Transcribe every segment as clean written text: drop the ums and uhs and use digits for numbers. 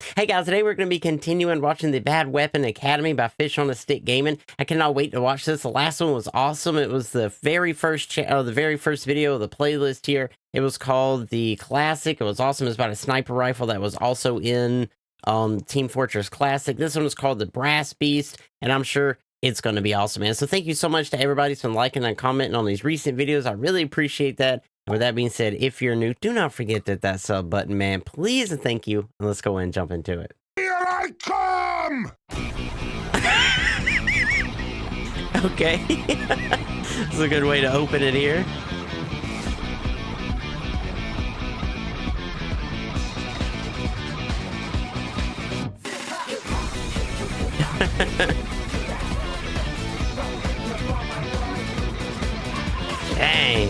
Hey guys, today we're going to be continuing watching the Bad Weapon Academy by Fish on a Stick Gaming. I cannot wait to watch this. The last one was awesome. It was the very first video of the playlist here. It was called the Classic. It was awesome. It was about a sniper rifle that was also in Team Fortress Classic. This one was called the Brass Beast, and I'm sure it's going to be awesome, man. So thank you so much to everybody who's been liking and commenting on these recent videos. I really appreciate that. And with that being said, if you're new, do not forget that sub button, man. Please and thank you. And let's go ahead and jump into it. Here I come! Okay. This is a good way to open it here. Dang.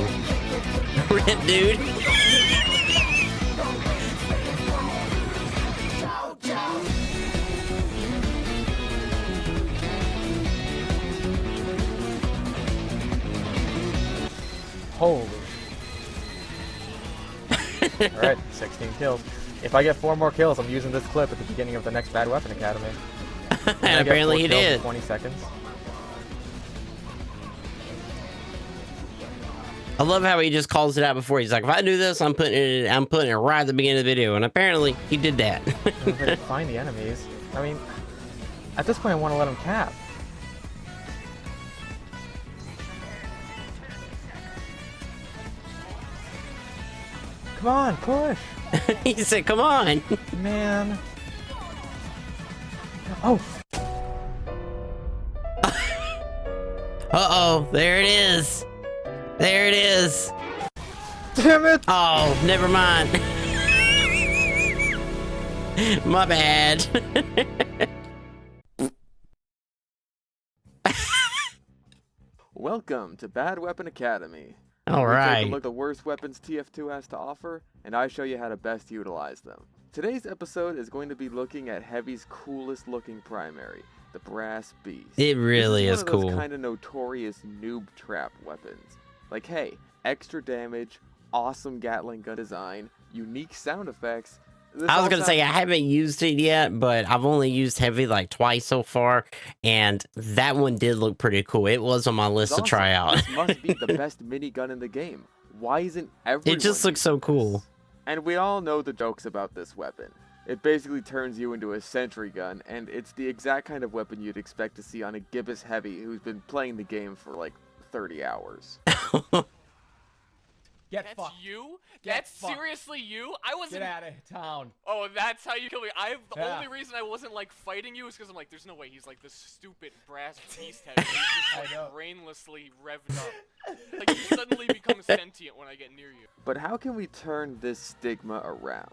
Rip, dude. Holy. Alright, 16 kills. If I get 4 more kills, I'm using this clip at the beginning of the next Bad Weapon Academy. And apparently he did. 20 seconds. I love how he just calls it out before. He's like, if I do this, I'm putting it right at the beginning of the video. And apparently he did that. If I can find the enemies. I mean, at this point I want to let him cap. Come on, push! He said, come on. Man. Oh! Uh-oh, there it is. There it is. Damn it! Oh, never mind. My bad. Welcome to Bad Weapon Academy. All We take right. a look at the worst weapons TF2 has to offer, and I show you how to best utilize them. Today's episode is going to be looking at Heavy's coolest looking primary, the Brass Beast. It really is This is one of cool. those kind of notorious noob trap weapons. Like, hey, extra damage, awesome Gatling gun design, unique sound effects. I was going to say, I haven't used it yet, but I've only used Heavy like twice so far, and that one did look pretty cool. It was on my list to try out. This must be the best minigun in the game. Why isn't everyone It just looks so using cool. this? And we all know the jokes about this weapon. It basically turns you into a sentry gun, and it's the exact kind of weapon you'd expect to see on a gibbous Heavy who's been playing the game for like 30 hours. That's fucked. you? Get That's fucked. seriously you? I wasn't. Get out of town. Oh, that's how you kill me. The Yeah. only reason I wasn't like fighting you is because I'm like, there's no way he's like this stupid brass beast head. He's just I like know. brainlessly revved up. Like he suddenly becomes sentient when I get near you. But how can we turn this stigma around?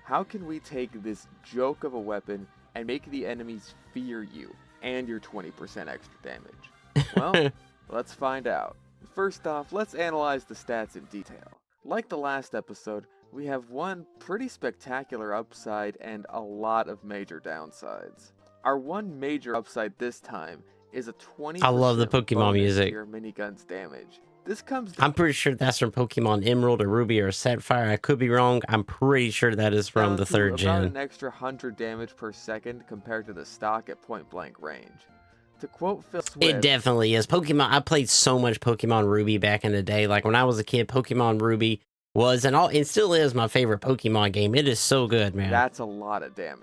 How can we take this joke of a weapon and make the enemies fear you and your 20% extra damage? Well, let's find out. First off, let's analyze the stats in detail. Like the last episode, we have one pretty spectacular upside and a lot of major downsides. Our one major upside this time is a 20% I love the Pokemon bonus music. to your minigun's damage. This comes I'm pretty sure that's from Pokemon Emerald or Ruby or Sapphire. I could be wrong. I'm pretty sure that is from down the to 3rd about gen. an extra 100 damage per second compared to the stock at point blank range. To quote Phil Swift, It definitely is. Pokemon, I played so much Pokemon Ruby back in the day. Like when I was a kid, Pokemon Ruby was and it still is my favorite Pokemon game. It is so good, man. that's a lot of damage.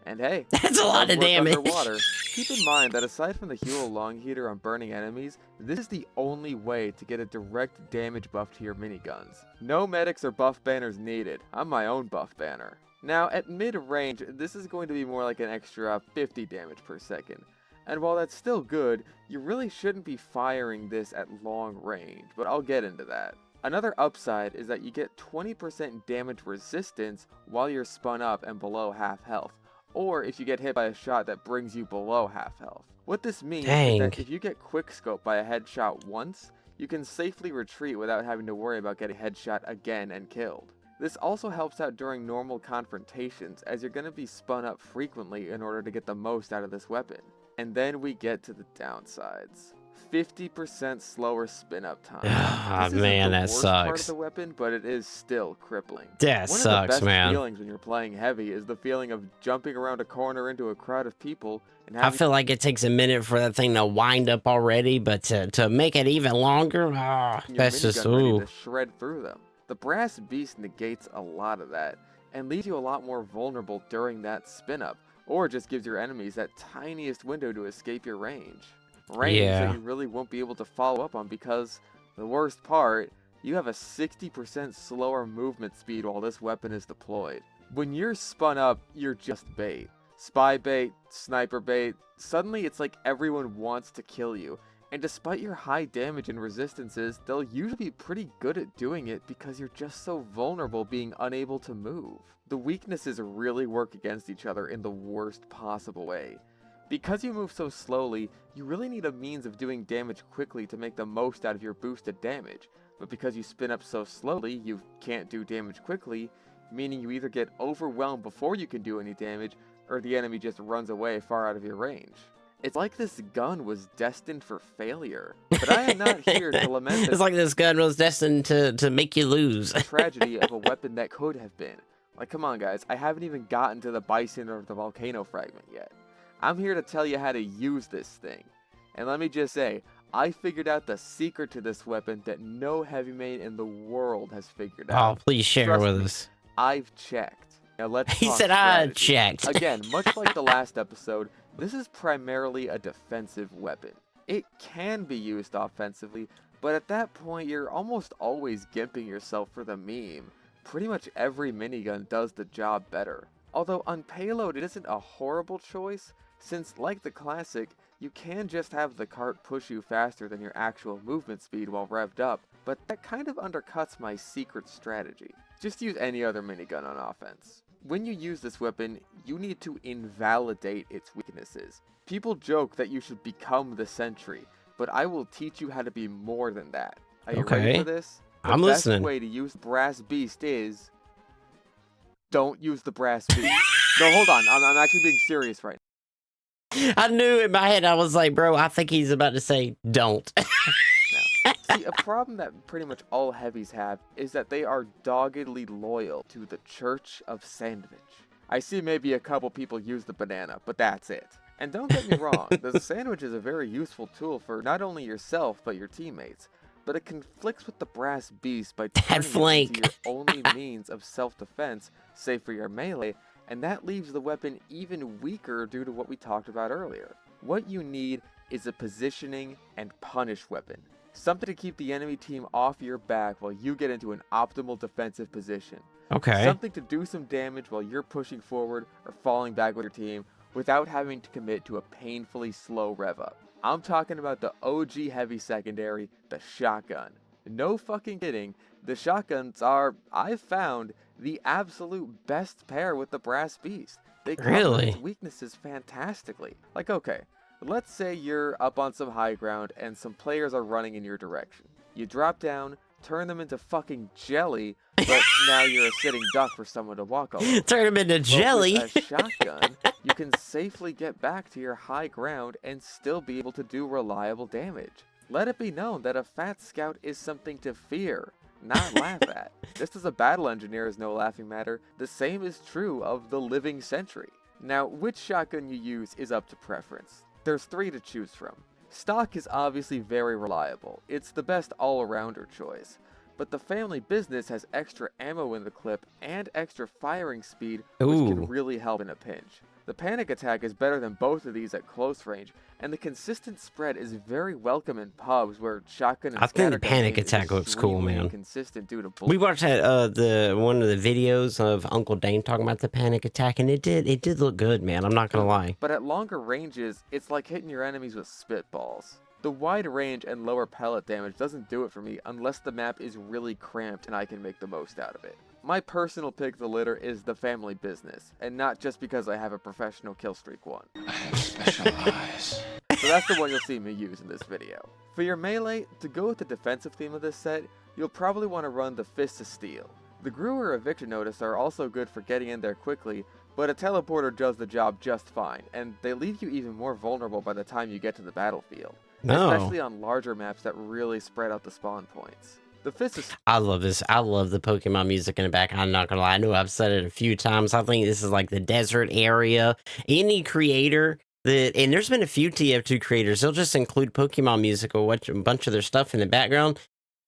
And hey, That's a lot does of work damage. underwater. Keep in mind that aside from the Huel Long Heater on burning enemies, this is the only way to get a direct damage buff to your miniguns. No medics or buff banners needed. I'm my own buff banner. Now, at mid-range, this is going to be more like an extra 50 damage per second. And while that's still good, you really shouldn't be firing this at long range, but I'll get into that. Another upside is that you get 20% damage resistance while you're spun up and below half health, or if you get hit by a shot that brings you below half health. What this means is that if you get quickscoped by a headshot once, you can safely retreat without having to worry about getting headshot again and killed. This also helps out during normal confrontations, as you're going to be spun up frequently in order to get the most out of this weapon. And then we get to the downsides. 50% slower spin-up time. Ah, This isn't man, the that worst part of sucks. the weapon, but it is still crippling. That One of sucks, the best man. feelings when you're playing heavy is the feeling of jumping around a corner into a crowd of people and I having feel like it takes a minute for that thing to wind up already, but to make it even longer, your that's just, minigun ready ooh. to shred through them. The Brass Beast negates a lot of that and leaves you a lot more vulnerable during that spin-up, or just gives your enemies that tiniest window to escape your range. Range Yeah. that you really won't be able to follow up on because, the worst part, you have a 60% slower movement speed while this weapon is deployed. When you're spun up, you're just bait. Spy bait, sniper bait, suddenly it's like everyone wants to kill you. And despite your high damage and resistances, they'll usually be pretty good at doing it because you're just so vulnerable being unable to move. The weaknesses really work against each other in the worst possible way. Because you move so slowly, you really need a means of doing damage quickly to make the most out of your boosted damage. But because you spin up so slowly, you can't do damage quickly, meaning you either get overwhelmed before you can do any damage, or the enemy just runs away far out of your range. It's like this gun was destined for failure. But I am not here to lament It's like this gun was destined to make you lose. the tragedy of a weapon that could have been. Like, come on guys, I haven't even gotten to the bison or the volcano fragment yet. I'm here to tell you how to use this thing. And let me just say, I figured out the secret to this weapon that no heavy main in the world has figured Oh, out. please share Trust with me, us. I've checked. Now let's He talk said I strategy. checked. Again, much like the last episode, this is primarily a defensive weapon. It can be used offensively, but at that point you're almost always gimping yourself for the meme. Pretty much every minigun does the job better. Although on payload it isn't a horrible choice, since like the classic, you can just have the cart push you faster than your actual movement speed while revved up, but that kind of undercuts my secret strategy. Just use any other minigun on offense. When you use this weapon, you need to invalidate its weaknesses. People joke that you should become the Sentry, but I will teach you how to be more than that. Are you ready Okay. for this? The I'm best listening. way to use Brass Beast is... don't use the Brass Beast. No, hold on. I'm actually being serious right now. I knew in my head, I was like, bro, I think he's about to say, don't. See, a problem that pretty much all heavies have is that they are doggedly loyal to the Church of Sandwich. I see maybe a couple people use the banana, but that's it. And don't get me wrong, the sandwich is a very useful tool for not only yourself, but your teammates. But it conflicts with the Brass Beast by turning it flank. into your only means of self-defense, save for your melee, and that leaves the weapon even weaker due to what we talked about earlier. What you need is a positioning and punish weapon. Something to keep the enemy team off your back while you get into an optimal defensive position. Okay. Something to do some damage while you're pushing forward or falling back with your team without having to commit to a painfully slow rev up. I'm talking about the OG heavy secondary, the shotgun. No fucking kidding, the shotguns are, I've found, the absolute best pair with the Brass Beast. They cover Really? its weaknesses fantastically. Like, okay, let's say you're up on some high ground and some players are running in your direction. You drop down, turn them into fucking jelly, but now you're a sitting duck for someone to walk over. Turn him into jelly. Well, with a shotgun, you can safely get back to your high ground and still be able to do reliable damage. Let it be known that a fat scout is something to fear, not laugh at. Just as a battle engineer is no laughing matter, the same is true of the living sentry. Now, which shotgun you use is up to preference. There's 3 to choose from. Stock is obviously very reliable. It's the best all-arounder choice. But the family business has extra ammo in the clip and extra firing speed, which can Ooh. really help in a pinch. The panic attack is better than both of these at close range, and the consistent spread is very welcome in pubs where shotgun and I think the scattergun panic aim is attack looks cool, extremely man. inconsistent due to We bullet. watched that the one of the videos of Uncle Dane talking about the panic attack, and it did look good, man. I'm not gonna lie. But at longer ranges, it's like hitting your enemies with spitballs. The wide range and lower pellet damage doesn't do it for me unless the map is really cramped and I can make the most out of it. My personal pick of the litter is the family business, and not just because I have a professional killstreak one. I have special eyes. So that's the one you'll see me use in this video. For your melee, to go with the defensive theme of this set, you'll probably want to run the Fists of Steel. The Greer Eviction Notice are also good for getting in there quickly, but a teleporter does the job just fine, and they leave you even more vulnerable by the time you get to the battlefield. No. especially on larger maps that really spread out the spawn points. The fist is I love this. I love the Pokemon music in the back. I'm not gonna lie. I know I've said it a few times. I think this is like the desert area. Any creator that, and there's been a few TF2 creators, they'll just include Pokemon music or watch a bunch of their stuff in the background.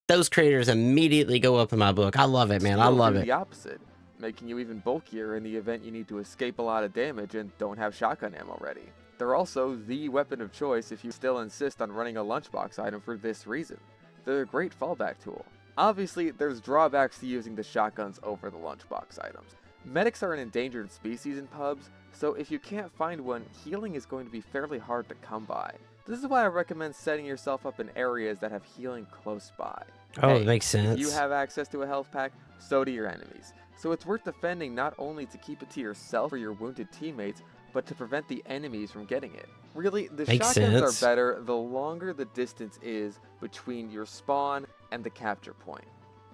Those creators immediately go up in my book. I love it, man. I Steel love do it. the opposite, making you even bulkier in the event you need to escape a lot of damage and don't have shotgun ammo ready. They're also the weapon of choice if you still insist on running a lunchbox item for this reason. They're a great fallback tool. Obviously, there's drawbacks to using the shotguns over the lunchbox items. Medics are an endangered species in pubs, so if you can't find one, healing is going to be fairly hard to come by. This is why I recommend setting yourself up in areas that have healing close by. Oh, Hey, it makes sense. If you have access to a health pack, so do your enemies. So it's worth defending not only to keep it to yourself or your wounded teammates, but to prevent the enemies from getting it. Really, the Makes shotguns sense. are better the longer the distance is between your spawn and the capture point.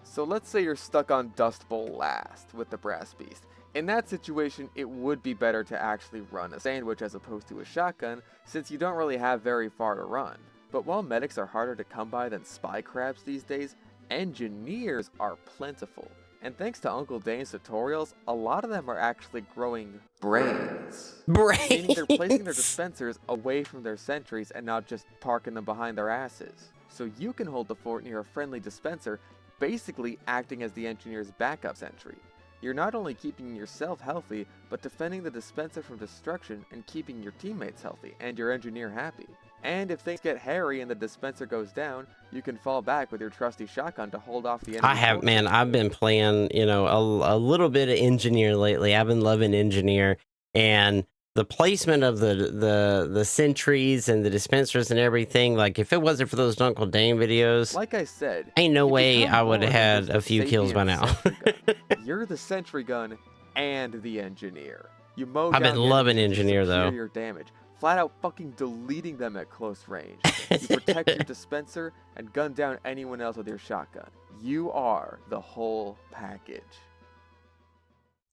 So let's say you're stuck on Dust Bowl last with the Brass Beast. In that situation, it would be better to actually run a sandwich as opposed to a shotgun, since you don't really have very far to run. But while medics are harder to come by than spy crabs these days, engineers are plentiful. And thanks to Uncle Dane's tutorials, a lot of them are actually growing brains. Meaning they're placing their dispensers away from their sentries and not just parking them behind their asses. So you can hold the fort near a friendly dispenser, basically acting as the engineer's backup sentry. You're not only keeping yourself healthy, but defending the dispenser from destruction and keeping your teammates healthy and your engineer happy. And if things get hairy and the dispenser goes down, you can fall back with your trusty shotgun to hold off the enemy. I have, man. I've been playing, a little bit of engineer lately. I've been loving engineer, and the placement of the sentries and the dispensers and everything. Like, if it wasn't for those Uncle Dane videos, Like I said, ain't no you way become I would have more than had just a few the kills by sapient now. sentry gun. You're the sentry gun and the engineer. You mow I've been down loving enemies with engineer, though. superior damage, flat out fucking deleting them at close range. You protect your dispenser and gun down anyone else with your shotgun. You are the whole package.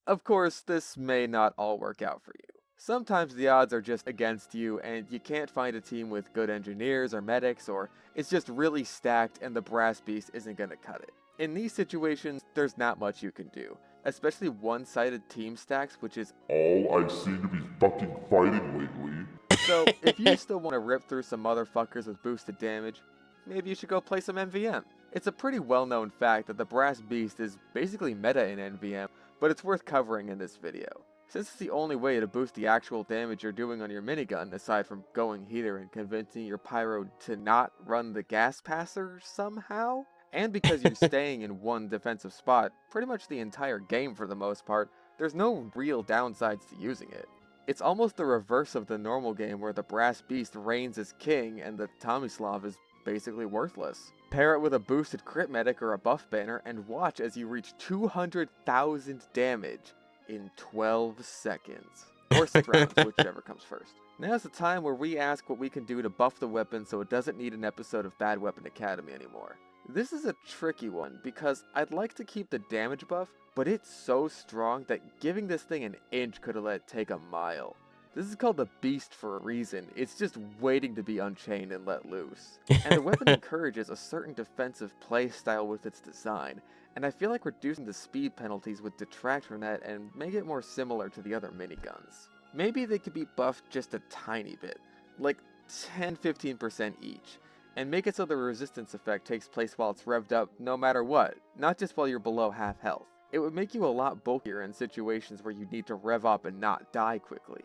Of course, this may not all work out for you. Sometimes the odds are just against you and you can't find a team with good engineers or medics, or it's just really stacked and the Brass Beast isn't gonna cut it. In these situations, there's not much you can do, especially one-sided team stacks, which is All I've seen to be fucking fighting lately. so if you still want to rip through some motherfuckers with boosted damage, maybe you should go play some MVM. It's a pretty well-known fact that the Brass Beast is basically meta in NVM, but it's worth covering in this video. Since it's the only way to boost the actual damage you're doing on your minigun, aside from going heater and convincing your pyro to not run the gas passer somehow, and because you're staying in one defensive spot pretty much the entire game for the most part, there's no real downsides to using it. It's almost the reverse of the normal game where the Brass Beast reigns as king and the Tomislav is basically worthless. Pair it with a boosted crit medic or a buff banner and watch as you reach 200,000 damage in 12 seconds. Or 6 rounds, whichever comes first. Now's the time where we ask what we can do to buff the weapon so it doesn't need an episode of Bad Weapon Academy anymore. This is a tricky one because I'd like to keep the damage buff, but it's so strong that giving this thing an inch could have let it take a mile. This is called the Beast for a reason. It's just waiting to be unchained and let loose. And the weapon encourages a certain defensive playstyle with its design, and I feel like reducing the speed penalties would detract from that and make it more similar to the other miniguns. Maybe they could be buffed just a tiny bit, like 10-15% each, and make it so the resistance effect takes place while it's revved up no matter what, not just while you're below half health. It would make you a lot bulkier in situations where you need to rev up and not die quickly.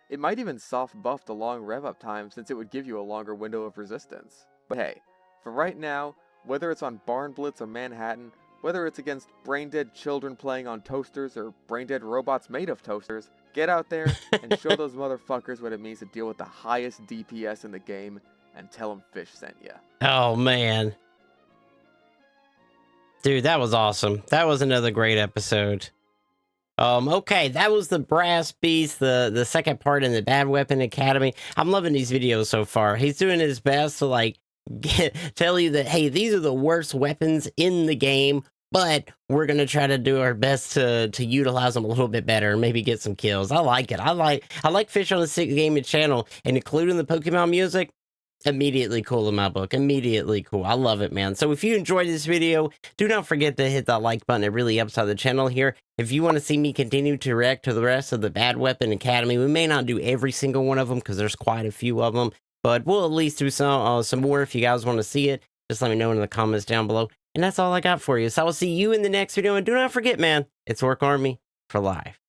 It might even soft buff the long rev up time since it would give you a longer window of resistance. But hey, for right now, whether it's on Barn Blitz or Manhattan, whether it's against brain-dead children playing on toasters or brain-dead robots made of toasters, get out there and show those motherfuckers what it means to deal with the highest DPS in the game and tell them Fish sent ya. Oh, man. Dude, that was awesome. That was another great episode. Okay, that was the Brass Beast, the second part in the Bad Weapon Academy. I'm loving these videos so far. He's doing his best to, like, tell you that, hey, these are the worst weapons in the game, but we're going to try to do our best to utilize them a little bit better and maybe get some kills. I like it. I like Fish on the Stick Gaming channel, and including the Pokemon music. Immediately cool in my book. Immediately cool. I love it, man. So if you enjoyed this video, do not forget to hit that like button. It really helps out the channel here. If you want to see me continue to react to the rest of the Bad Weapon Academy, we may not do every single one of them because there's quite a few of them, but we'll at least do some more if you guys want to see it. Just let me know in the comments down below. And that's all I got for you. So I will see you in the next video. And do not forget, man, it's Orc Army for life.